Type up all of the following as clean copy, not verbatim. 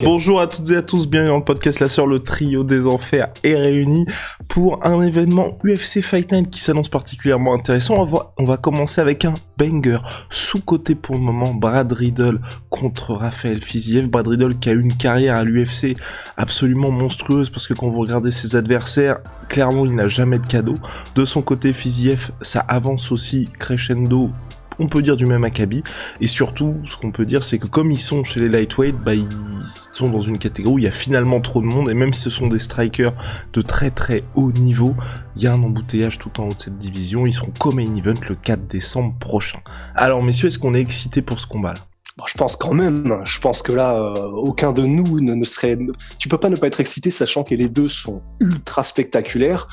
Bonjour à toutes et à tous, bienvenue dans le podcast La Sœur, le trio des enfers est réuni pour un événement UFC Fight Night qui s'annonce particulièrement intéressant. On va commencer avec un banger sous-coté pour le moment, Brad Riddell contre Rafael Fiziev. Brad Riddell qui a eu une carrière à l'UFC absolument monstrueuse parce que quand vous regardez ses adversaires, clairement il n'a jamais de cadeau. De son côté, Fiziev, ça avance aussi crescendo. On peut dire du même acabit, et surtout, ce qu'on peut dire, c'est que comme ils sont chez les lightweight, ils sont dans une catégorie où il y a finalement trop de monde, et même si ce sont des strikers de très très haut niveau, il y a un embouteillage tout en haut de cette division. Ils seront co-main event le 4 décembre prochain. Alors messieurs, est-ce qu'on est excités pour ce combat-là ? Bon, je pense quand même. Je pense que là, aucun de nous ne serait... Tu peux pas ne pas être excité, sachant que les deux sont ultra spectaculaires.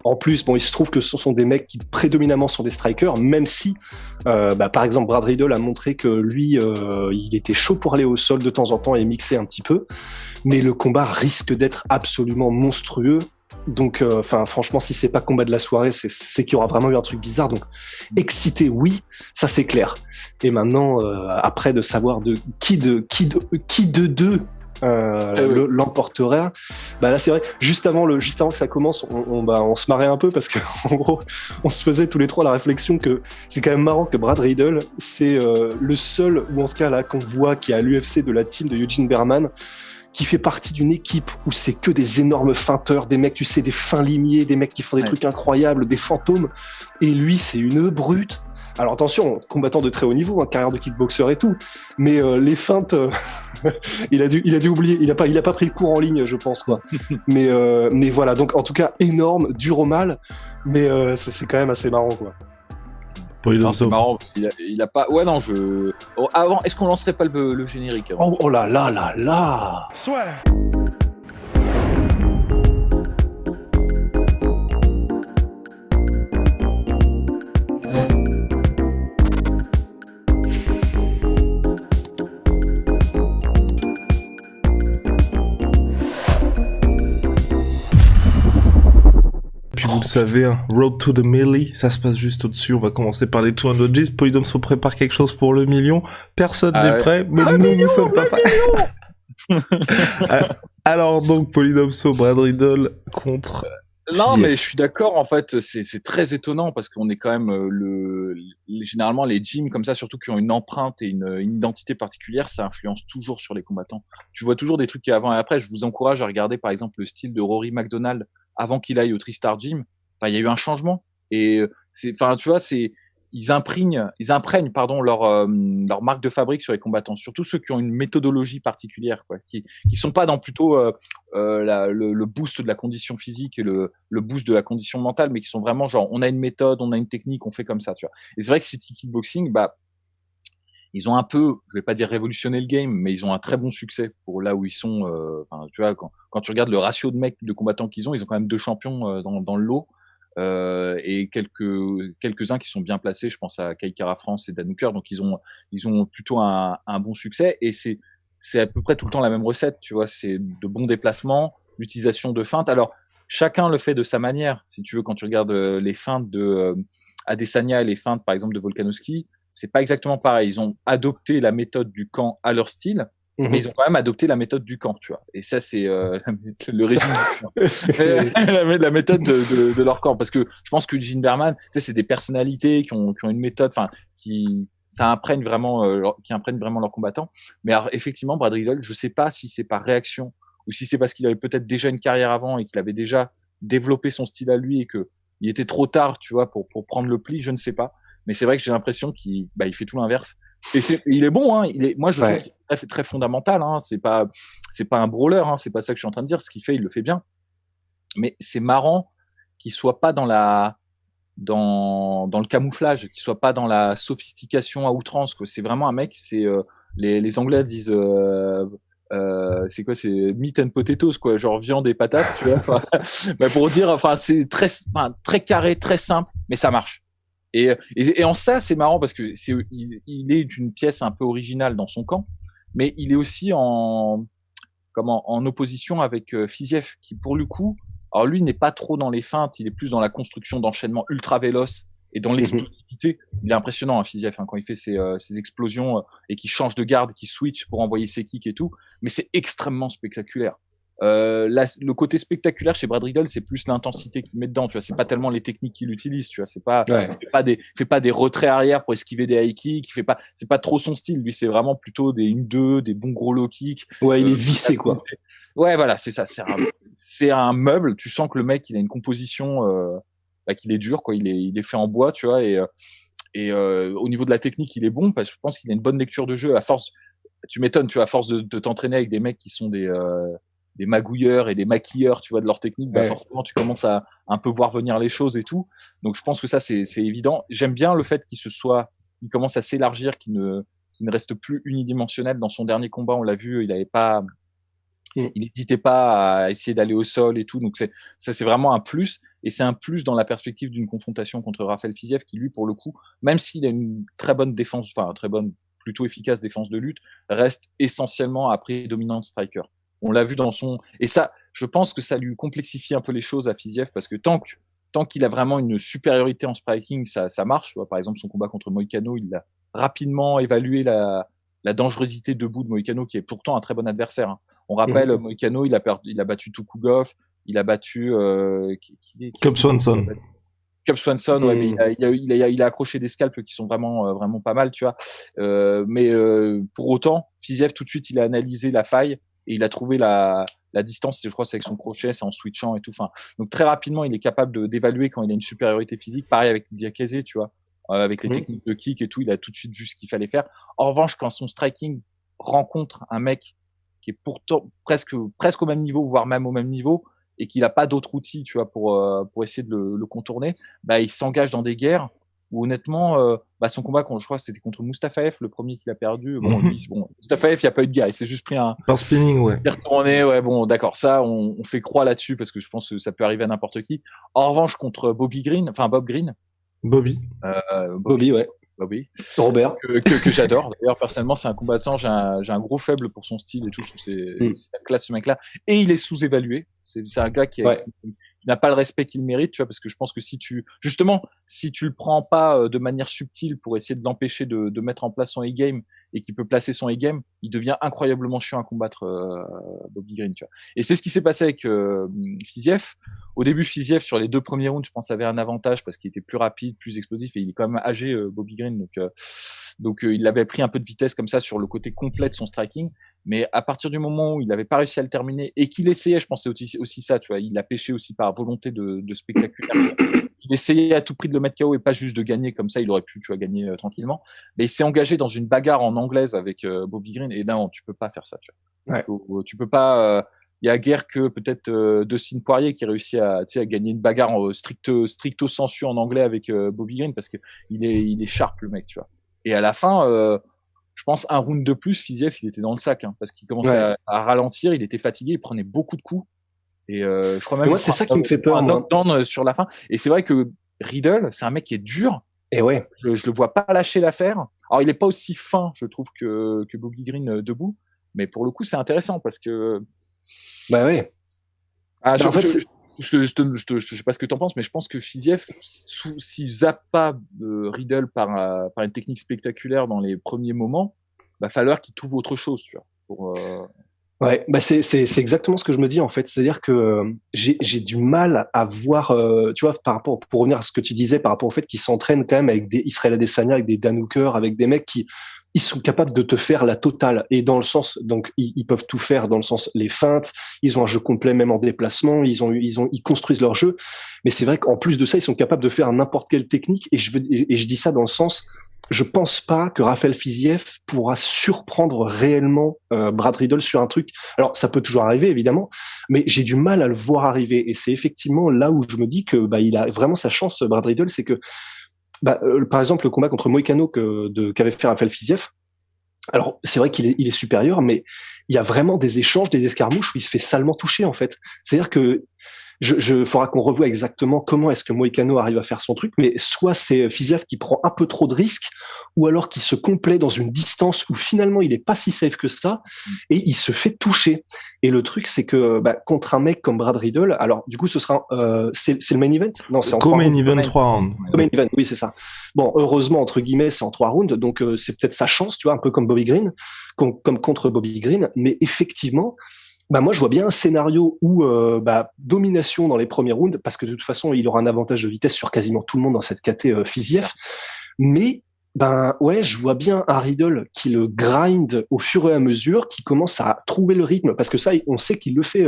En plus, bon, il se trouve que ce sont des mecs qui prédominamment sont des strikers, même si, par exemple, Brad Riddell a montré que lui, il était chaud pour aller au sol de temps en temps et mixer un petit peu. Mais le combat risque d'être absolument monstrueux. Donc, franchement, si c'est pas combat de la soirée, c'est qu'il y aura vraiment eu un truc bizarre. Donc, excité, oui, ça c'est clair. Et maintenant, après de savoir de qui de deux l'emportera, là c'est vrai. Juste avant que ça commence, on se marrait un peu parce que en gros, on se faisait tous les trois la réflexion que c'est quand même marrant que Brad Riddell, c'est le seul, ou en tout cas là qu'on voit qui est à l'UFC de la team de Eugene Berman, qui fait partie d'une équipe où c'est que des énormes feinteurs, des mecs, tu sais, des fins limiers, des mecs qui font des trucs incroyables, des fantômes. Et lui, c'est une brute. Alors attention, combattant de très haut niveau, carrière de kickboxer et tout. Mais les feintes, il a dû oublier. Il a pas pris le cours en ligne, je pense, quoi. mais voilà. Donc en tout cas, énorme, dur au mal. Mais c'est quand même assez marrant, quoi. Non, c'est marrant, il a pas... Ouais, non, avant, est-ce qu'on lancerait pas le générique avant ? Oh là là là là. Soit. Vous le savez, Road to the Millie, ça se passe juste au-dessus. On va commencer par les 200 G's. Polydome se prépare quelque chose pour le million. Personne n'est prêt, mais nous ne sommes pas prêts. Alors donc, Polydome, Brad Riddell contre... Non, mais je suis d'accord, en fait, c'est très étonnant parce qu'on est quand même généralement les gyms comme ça, surtout qui ont une empreinte et une identité particulière, ça influence toujours sur les combattants. Tu vois toujours des trucs avant et après. Je vous encourage à regarder par exemple le style de Rory McDonald avant qu'il aille au TriStar Gym. Enfin, il y a eu un changement et tu vois, ils imprègnent leur marque de fabrique sur les combattants, surtout ceux qui ont une méthodologie particulière, quoi, qui sont pas dans plutôt le boost de la condition physique et le boost de la condition mentale, mais qui sont vraiment genre on a une méthode, on a une technique, on fait comme ça, tu vois. Et c'est vrai que City Kickboxing, ils ont un peu, je vais pas dire révolutionné le game, mais ils ont un très bon succès pour là où ils sont. Tu vois, quand tu regardes le ratio de mecs de combattants qu'ils ont quand même 2 champions dans le lot. Et quelques-uns qui sont bien placés, je pense à Kai Kara France et Dan Hooker, donc ils ont plutôt un bon succès et c'est à peu près tout le temps la même recette, tu vois, c'est de bons déplacements, l'utilisation de feintes. Alors chacun le fait de sa manière, si tu veux. Quand tu regardes les feintes de Adesanya et les feintes par exemple de Volkanovski, c'est pas exactement pareil. Ils ont adopté la méthode du camp à leur style. Mais ils ont quand même adopté la méthode du camp, tu vois. Et ça, c'est le régime la méthode de leur camp. Parce que je pense que Eugene Berman, tu sais, c'est des personnalités qui ont une méthode, qui imprègne vraiment leurs combattants. Mais alors, effectivement, Brad Riddell, je sais pas si c'est par réaction ou si c'est parce qu'il avait peut-être déjà une carrière avant et qu'il avait déjà développé son style à lui et que il était trop tard, tu vois, pour prendre le pli, je ne sais pas. Mais c'est vrai que j'ai l'impression qu'il fait tout l'inverse. Et il est bon, hein. Moi, je trouve qu'il est très, très fondamental, hein. C'est pas un brawler, hein. C'est pas ça que je suis en train de dire. Ce qu'il fait, il le fait bien. Mais c'est marrant qu'il soit pas dans le camouflage, qu'il soit pas dans la sophistication à outrance, quoi. C'est vraiment un mec, les Anglais disent, c'est quoi, c'est meat and potatoes, quoi. Genre viande et patates, tu vois. Pour dire, c'est très carré, très simple, mais ça marche. Et en ça, c'est marrant parce que il est une pièce un peu originale dans son camp, mais il est aussi en opposition avec Fiziev, qui pour le coup, alors lui n'est pas trop dans les feintes, il est plus dans la construction d'enchaînements ultra véloces Et dans l'explosivité, il est impressionnant, hein, Fiziev, hein, quand il fait ses explosions et qu'il change de garde, qu'il switch pour envoyer ses kicks et tout. Mais c'est extrêmement spectaculaire. Le côté spectaculaire chez Brad Riddle, c'est plus l'intensité qu'il met dedans, tu vois. C'est pas tellement les techniques qu'il utilise, tu vois. C'est pas, fait pas des retraits arrière pour esquiver des high kicks. C'est pas trop son style. Lui, c'est vraiment plutôt des 1-2, des bons gros low kicks. Ouais, il est vissé, quoi. Ouais, voilà, c'est ça. C'est un meuble. Tu sens que le mec, il a une composition, qu'il est dur, quoi. Il est fait en bois, tu vois. Et au niveau de la technique, il est bon parce que je pense qu'il a une bonne lecture de jeu. À force, tu m'étonnes, tu vois, à force de t'entraîner avec des mecs qui sont des magouilleurs et des maquilleurs, tu vois, de leur technique, forcément, tu commences à un peu voir venir les choses et tout. Donc, je pense que ça, c'est évident. J'aime bien le fait qu'il commence à s'élargir, qu'il ne reste plus unidimensionnel. Dans son dernier combat, on l'a vu, il n'hésitait pas à essayer d'aller au sol et tout. Donc, ça, c'est vraiment un plus. Et c'est un plus dans la perspective d'une confrontation contre Rafael Fiziev qui, lui, pour le coup, même s'il a une très bonne défense, enfin, très bonne, plutôt efficace défense de lutte, reste essentiellement un prédominant striker. On l'a vu et ça, je pense que ça lui complexifie un peu les choses à Fiziev parce que tant qu'il a vraiment une supériorité en striking, ça marche. Tu vois, par exemple, son combat contre Moïcano, il a rapidement évalué la dangerosité debout de Moïcano, qui est pourtant un très bon adversaire, hein. On rappelle, Moïcano, il a battu Tukugov, il a battu, Cub Swanson. Cub Swanson, ouais, mais il a accroché des scalps qui sont vraiment pas mal, tu vois. Mais pour autant, Fiziev, tout de suite, il a analysé la faille et il a trouvé la distance, je crois, c'est avec son crochet, c'est en switchant et tout. Enfin, donc très rapidement, il est capable d'évaluer quand il a une supériorité physique. Pareil avec Diakese, tu vois, avec les techniques de kick et tout, il a tout de suite vu ce qu'il fallait faire. En revanche, quand son striking rencontre un mec qui est pourtant presque au même niveau, voire même au même niveau, et qu'il a pas d'autres outils, tu vois, pour essayer de le contourner, bah il s'engage dans des guerres où honnêtement, son combat, je crois que c'était contre Mustafaev, le premier qu'il a perdu. Bon, Mustafaev, il y a pas eu de guerre, il s'est juste pris par spinning, ouais. Il est retourné, ouais, bon, d'accord, ça, on fait croix là-dessus parce que je pense que ça peut arriver à n'importe qui. En revanche, contre Bob Green. Bobby, ouais. Bobby. Robert. Que j'adore. D'ailleurs, personnellement, c'est un combattant, j'ai un gros faible pour son style et tout. Je trouve c'est la classe, ce mec-là. Et il est sous-évalué. C'est un gars qui n'a pas le respect qu'il mérite, tu vois, parce que je pense que si tu le prends pas de manière subtile pour essayer de l'empêcher de mettre en place son A-game et qu'il peut placer son A-game, il devient incroyablement chiant à combattre, Bobby Green, tu vois. Et c'est ce qui s'est passé avec Fiziev. Au début, Fiziev, sur les 2 premiers rounds, je pense, avait un avantage parce qu'il était plus rapide, plus explosif et il est quand même âgé, Bobby Green. Donc il avait pris un peu de vitesse comme ça sur le côté complet de son striking. Mais à partir du moment où il n'avait pas réussi à le terminer et qu'il essayait, je pense, c'est aussi ça, tu vois, il a pêché aussi par volonté de spectaculaire. Il essayait à tout prix de le mettre KO et pas juste de gagner comme ça, il aurait pu, tu vois, gagner tranquillement. Mais il s'est engagé dans une bagarre en anglaise avec Bobby Green et non, tu peux pas faire ça, tu vois. Ouais. Tu peux pas. Il y a guère que peut-être Dustin Poirier qui réussit à gagner une bagarre en stricto sensu en anglais avec Bobby Green parce que il est sharp le mec, tu vois. Et à la fin, je pense un round de plus, Fiziev il était dans le sac, hein, parce qu'il commençait à ralentir, il était fatigué, il prenait beaucoup de coups. Et je crois même. Moi, c'est ça qui me fait peur. Un knockdown sur la fin. Et c'est vrai que Riddle, c'est un mec qui est dur. Et ouais. Je le vois pas lâcher l'affaire. Alors il est pas aussi fin, je trouve, que Bobby Green debout, mais pour le coup c'est intéressant parce que. Bah ouais. En fait, je sais pas ce que t'en penses, mais je pense que Fiziev, s'il zappe pas Riddle par une technique spectaculaire dans les premiers moments, va falloir qu'il trouve autre chose, tu vois. Ouais, bah c'est exactement ce que je me dis en fait, c'est-à-dire que j'ai du mal à voir, tu vois, par rapport, pour revenir à ce que tu disais, par rapport au fait qu'ils s'entraînent quand même avec des Israël Adesanya, avec des Dan Hooker, avec des mecs qui ils sont capables de te faire la totale, et dans le sens, donc ils peuvent tout faire dans le sens les feintes, ils ont un jeu complet même en déplacement, ils construisent leur jeu, mais c'est vrai qu'en plus de ça ils sont capables de faire n'importe quelle technique, et je dis ça dans le sens, je pense pas que Rafael Fiziev pourra surprendre réellement Brad Riddle sur un truc. Alors ça peut toujours arriver évidemment, mais j'ai du mal à le voir arriver, et c'est effectivement là où je me dis que il a vraiment sa chance, Brad Riddle, c'est que par exemple, le combat contre Moïcano qu'avait fait Rafael Fiziev, alors c'est vrai qu'il est supérieur, mais il y a vraiment des échanges, des escarmouches où il se fait salement toucher en fait. C'est-à-dire que faudra qu'on revoie exactement comment est-ce que Moïcano arrive à faire son truc, mais soit c'est Fiziev qui prend un peu trop de risques, ou alors qui se complaît dans une distance où finalement il est pas si safe que ça, et il se fait toucher. Et le truc, c'est que contre un mec comme Brad Riddle, alors du coup ce sera c'est le main event? Non, c'est en Co-main event 3 rounds. Co-main event, oui, c'est ça. Bon, heureusement entre guillemets, c'est en 3 rounds, donc c'est peut-être sa chance, tu vois, un peu comme Bobby Green, comme contre Bobby Green, mais effectivement, moi je vois bien un scénario où domination dans les premiers rounds, parce que de toute façon il aura un avantage de vitesse sur quasiment tout le monde dans cette KT Fiziev, mais ouais, je vois bien un Riddle qui le grind au fur et à mesure, qui commence à trouver le rythme, parce que ça, on sait qu'il le fait,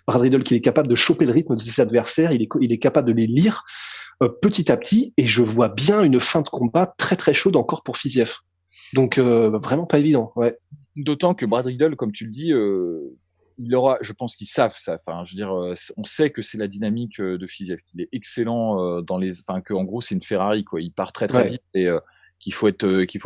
Brad Riddle, qu'il est capable de choper le rythme de ses adversaires, il est capable de les lire petit à petit, et je vois bien une fin de combat très très chaude encore pour Fiziev. Donc vraiment pas évident, ouais. D'autant que Brad Riddle, comme tu le dis, il aura, je pense qu'ils savent ça. Enfin, je veux dire, on sait que c'est la dynamique de Fiziev, qu'il est excellent que en gros c'est une Ferrari, quoi. Il part très très vite et qu'il faut être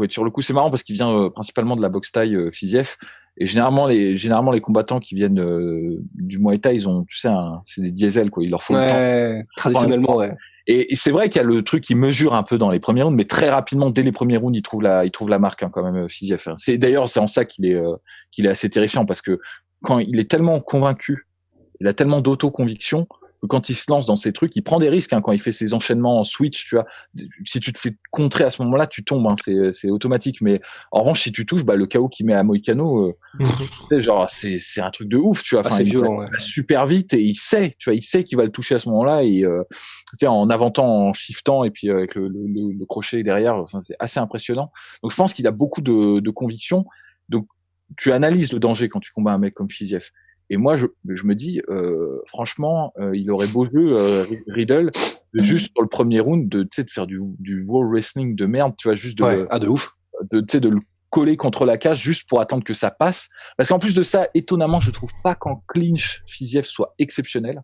sur le coup. C'est marrant parce qu'il vient principalement de la boxe thaï Fiziev, et généralement les combattants qui viennent du Muay Thai, ils ont, tu sais, c'est des diesels, quoi. Il leur faut le temps. Traditionnellement, ouais. Et c'est vrai qu'il y a le truc qui mesure un peu dans les premiers rounds, mais très rapidement, dès les premiers rounds, il trouve la marque, hein, quand même, Fiziev. C'est en ça qu'il est assez terrifiant, parce que quand il est tellement convaincu, il a tellement d'autoconviction, que quand il se lance dans ces trucs, il prend des risques, hein, quand il fait ses enchaînements en switch, tu vois. Si tu te fais contrer à ce moment-là, tu tombes, hein, c'est automatique. Mais en revanche, si tu touches, le KO qu'il met à Moïcano, genre, c'est un truc de ouf, tu vois. Enfin, c'est il violent, va super vite, et il sait qu'il va le toucher à ce moment-là, et en avantant, en shiftant, et puis avec le crochet derrière, enfin, c'est assez impressionnant. Donc je pense qu'il a beaucoup de conviction. Donc tu analyses le danger quand tu combats un mec comme Fiziev. Et moi, je me dis, franchement, il aurait beau jeu, Riddle, juste sur le premier round, de faire du world wrestling de merde, tu vois, juste de ouf. De le coller contre la cage juste pour attendre que ça passe. Parce qu'en plus de ça, étonnamment, je trouve pas qu'en clinch, Fiziev soit exceptionnel.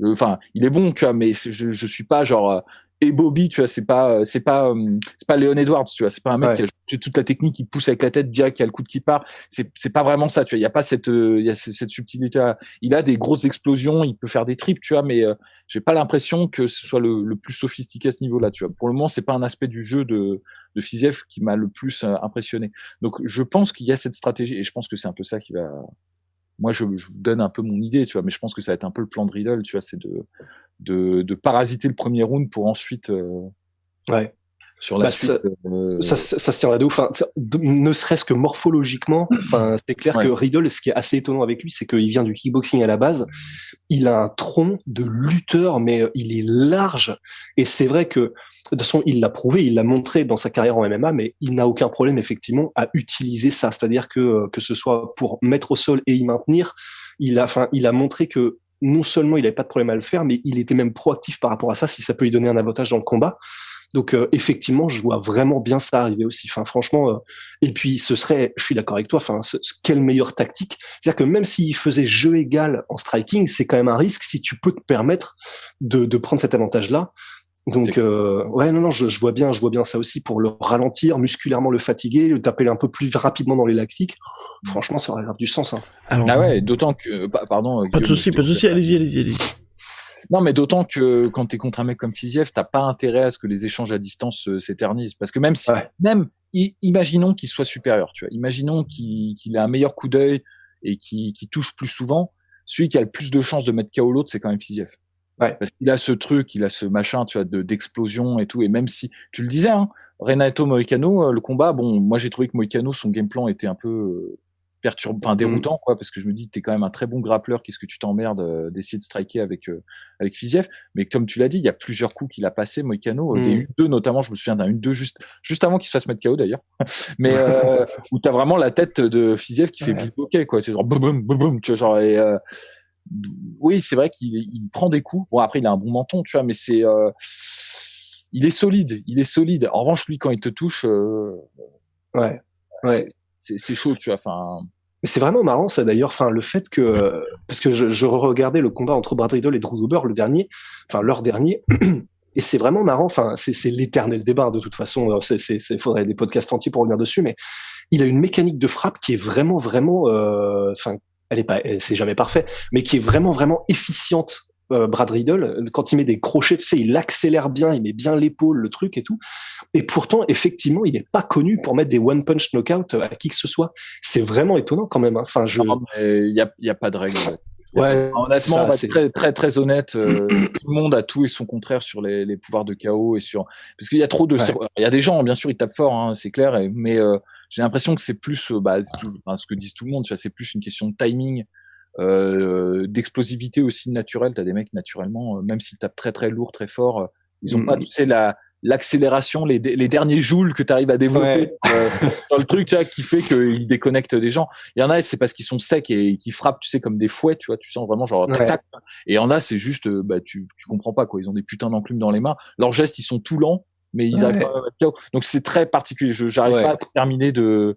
Enfin, il est bon, tu vois, mais je suis pas genre et Bobby, tu vois, c'est pas Leon Edwards, tu vois, c'est pas un mec qui a toute la technique, qui pousse avec la tête direct, qui a le coude qui part. C'est pas vraiment ça, tu vois. Il y a pas cette subtilité. Il a des grosses explosions, il peut faire des tripes, tu vois, mais j'ai pas l'impression que ce soit le plus sophistiqué à ce niveau-là, tu vois. Pour le moment, c'est pas un aspect du jeu de Fiziev qui m'a le plus impressionné. Donc, je pense qu'il y a cette stratégie, et je pense que c'est un peu ça qui va. Moi, je vous donne un peu mon idée, tu vois, mais je pense que ça va être un peu le plan de Riddle, tu vois, c'est de parasiter le premier round pour ensuite, sur la suite. Ça se tiendrait de ouf. Enfin, ne serait-ce que morphologiquement, enfin, c'est clair que Riddle, ce qui est assez étonnant avec lui, c'est qu'il vient du kickboxing à la base. Il a un tronc de lutteur, mais il est large. Et c'est vrai que, de toute façon, il l'a prouvé, il l'a montré dans sa carrière en MMA, mais il n'a aucun problème, effectivement, à utiliser ça. C'est-à-dire que ce soit pour mettre au sol et y maintenir, il a montré que non seulement il n'avait pas de problème à le faire, mais il était même proactif par rapport à ça, si ça peut lui donner un avantage dans le combat. Donc effectivement, je vois vraiment bien ça arriver aussi. Enfin, franchement, et puis je suis d'accord avec toi. Enfin, quelle meilleure tactique. C'est-à-dire que même s'il faisait jeu égal en striking, c'est quand même un risque si tu peux te permettre de prendre cet avantage-là. Donc je vois bien ça aussi, pour le ralentir musculairement, le fatiguer, le taper un peu plus rapidement dans les lactiques. Franchement, ça aurait grave du sens. Hein. Alors, d'autant que pardon. Pas de souci, allez-y. Non, mais d'autant que quand t'es contre un mec comme Fiziev, t'as pas intérêt à ce que les échanges à distance s'éternisent, parce que même imaginons qu'il soit supérieur, tu vois, imaginons qu'il a un meilleur coup d'œil et qu'il touche plus souvent, celui qui a le plus de chances de mettre KO l'autre, c'est quand même Fiziev. Ouais. Parce qu'il a ce truc, il a ce machin, tu vois, d'explosion et tout. Et même si, tu le disais, hein, Renato Moicano, le combat, bon, moi j'ai trouvé que Moicano, son game plan était un peu déroutant, quoi, parce que je me dis, t'es quand même un très bon grappleur, qu'est-ce que tu t'emmerdes d'essayer de striker avec Fiziev. Mais comme tu l'as dit, il y a plusieurs coups qu'il a passé, Moicano, des 1-2 notamment, je me souviens d'un 1-2 juste avant qu'il se fasse mettre KO d'ailleurs. Mais où t'as vraiment la tête de Fiziev qui fait bivouaquer, quoi, tu sais, genre boum boum, tu vois, genre, et oui, c'est vrai qu'il prend des coups. Bon, après, il a un bon menton, tu vois, mais il est solide. En revanche, lui, quand il te touche, c'est chaud, tu vois. Enfin. Mais c'est vraiment marrant, ça d'ailleurs. Enfin, le fait que, parce que je regardais le combat entre Brad Riddle et Drew Dober, leur dernier. Et c'est vraiment marrant. Enfin, c'est l'éternel débat de toute façon. Faudrait des podcasts entiers pour revenir dessus, mais il a une mécanique de frappe qui est vraiment, c'est jamais parfait, mais qui est vraiment, vraiment efficiente Brad Riddle, quand il met des crochets, tu sais, il accélère bien, il met bien l'épaule, le truc et tout. Et pourtant, effectivement, il n'est pas connu pour mettre des one punch knockout à qui que ce soit. C'est vraiment étonnant quand même. Hein. Enfin, il y a pas de règle. Ouais, honnêtement, on va être très, très, très honnête. Tout le monde a tout et son contraire sur les pouvoirs de KO et sur, parce qu'il y a trop de, il y a des gens, bien sûr, ils tapent fort, hein, c'est clair, mais j'ai l'impression que c'est plus, ce que disent tout le monde, tu vois, c'est plus une question de timing, d'explosivité aussi naturelle. T'as des mecs naturellement, même s'ils tapent très, très lourd, très fort, ils ont pas, tu sais, l'accélération, les derniers joules que tu arrives à développer dans le truc, tu vois, qui fait qu'ils déconnectent des gens. Il y en a, c'est parce qu'ils sont secs et qui frappent, tu sais, comme des fouets, tu vois, tu sens vraiment genre tac tac. Et il y en a, c'est juste, tu comprends pas quoi. Ils ont des putains d'enclumes dans les mains. Leurs gestes, ils sont tout lents, mais ils arrivent pas à mettre KO. Donc c'est très particulier. J'arrive pas à terminer de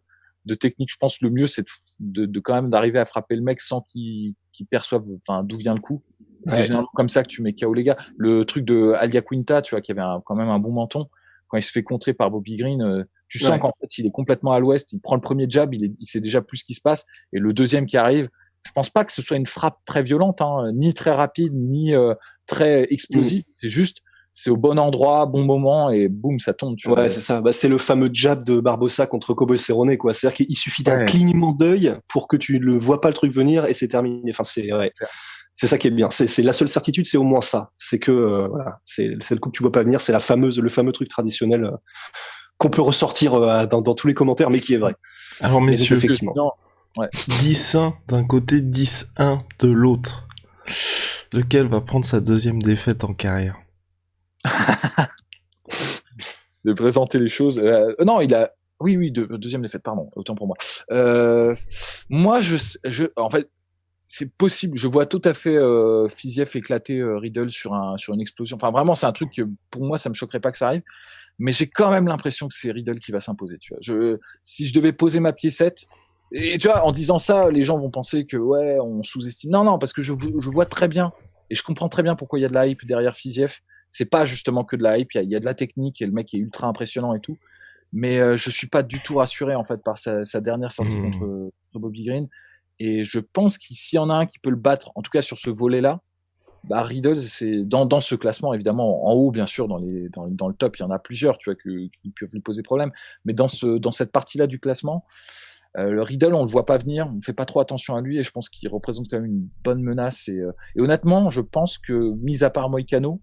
technique. Je pense que le mieux, c'est de quand même d'arriver à frapper le mec sans qu'il perçoive, enfin, d'où vient le coup. C'est généralement comme ça que tu mets KO les gars. Le truc de Alia Quinta, tu vois, qui avait quand même un bon menton, quand il se fait contrer par Bobby Green, tu sens qu'en fait, il est complètement à l'ouest, il prend le premier jab, il sait déjà plus ce qui se passe, et le deuxième qui arrive, je pense pas que ce soit une frappe très violente, hein, ni très rapide, ni très explosive, c'est juste, c'est au bon endroit, bon moment, et boum, ça tombe, tu vois. Ouais, c'est ça. C'est le fameux jab de Barbossa contre Cowboy Cerrone, quoi. C'est-à-dire qu'il suffit d'un clignement d'œil pour que tu le vois pas le truc venir et c'est terminé. Enfin, c'est ça qui est bien. C'est la seule certitude, c'est au moins ça. C'est que voilà, c'est le coup que tu vois pas venir, c'est le fameux truc traditionnel qu'on peut ressortir dans tous les commentaires, mais qui est vrai. Alors messieurs, effectivement. 10-1 d'un côté, 10-1 de l'autre. Lequel va prendre sa deuxième défaite en carrière? C'est présenter les choses. Non, il a. Oui, deuxième défaite, pardon. Autant pour moi. Moi, en fait. C'est possible, je vois tout à fait Fiziev éclater Riddle sur une explosion. Enfin vraiment, c'est un truc que pour moi ça me choquerait pas que ça arrive, mais j'ai quand même l'impression que c'est Riddle qui va s'imposer, tu vois. Si je devais poser ma piécette, et tu vois, en disant ça, les gens vont penser que ouais, on sous-estime. Non, parce que je vois très bien et je comprends très bien pourquoi il y a de la hype derrière Fiziev. C'est pas justement que de la hype, il y a de la technique et le mec est ultra impressionnant et tout. Mais je suis pas du tout rassuré en fait par sa dernière sortie contre Bobby Green. Et je pense qu'il s'il y en a un qui peut le battre, en tout cas sur ce volet-là, Riddle, c'est dans ce classement, évidemment, en haut, bien sûr, dans le top, il y en a plusieurs, tu vois, qui peuvent lui poser problème. Mais dans cette partie-là du classement, le Riddle, on le voit pas venir, on fait pas trop attention à lui, et je pense qu'il représente quand même une bonne menace. Et honnêtement, je pense que, mis à part Moïcano,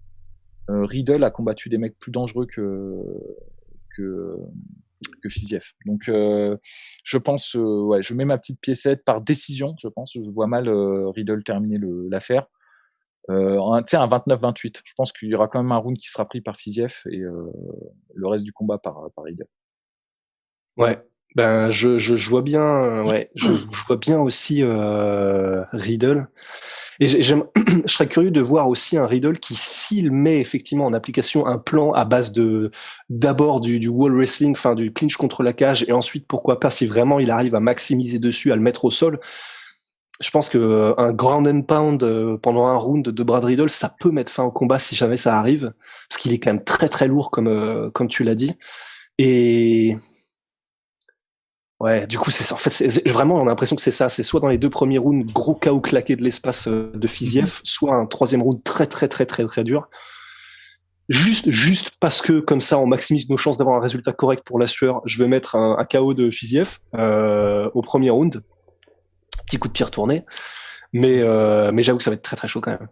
Riddle a combattu des mecs plus dangereux que Fiziev. Donc je pense je mets ma petite piécette par décision, je pense. Je vois mal Riddle terminer l'affaire. Tu sais, un 29-28. Je pense qu'il y aura quand même un round qui sera pris par Fiziev et le reste du combat par Riddle. Ouais. Ben je vois bien je vois bien aussi Riddle. Et je serais curieux de voir aussi un Riddle qui, s'il met effectivement en application un plan à base d'abord du wall wrestling, enfin du clinch contre la cage, et ensuite pourquoi pas, si vraiment il arrive à maximiser dessus, à le mettre au sol. Je pense que un ground and pound pendant un round de Brad Riddle, ça peut mettre fin au combat si jamais ça arrive, parce qu'il est quand même très très lourd comme tu l'as dit. Et ouais, du coup, c'est vraiment, on a l'impression que c'est ça. C'est soit dans les deux premiers rounds, gros KO claqué de l'espace de Fiziev, soit un troisième round très, très, très, très, très dur. Juste parce que, comme ça, on maximise nos chances d'avoir un résultat correct pour la sueur, je vais mettre un KO de Fiziev au premier round. Petit coup de pied retourné. Mais j'avoue que ça va être très, très chaud quand même.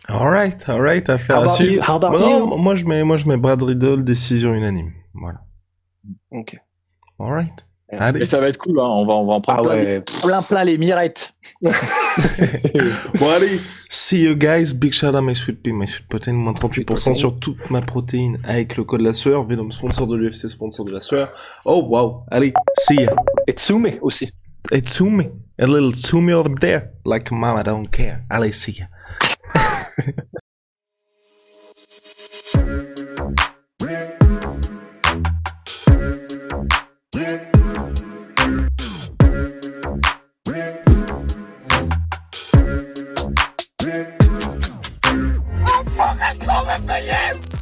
Alright, affaire à suivre. Moi, je mets Brad Riddle, décision unanime. Voilà. Ok. Alright. Mais ça va être cool, hein. On va en prendre plein les mirettes. Bon, allez. See you guys. Big shout out my sweet pea, my sweet protein. Moins 38% sur toute ma protéine avec le code la sueur. Venom, sponsor de l'UFC, sponsor de la sueur. Oh, wow. Allez. See ya. Et Tsume aussi. Et Tsume. A little Tsume over there. Like mama don't care. Allez, see ya. I'm fucking coming for you!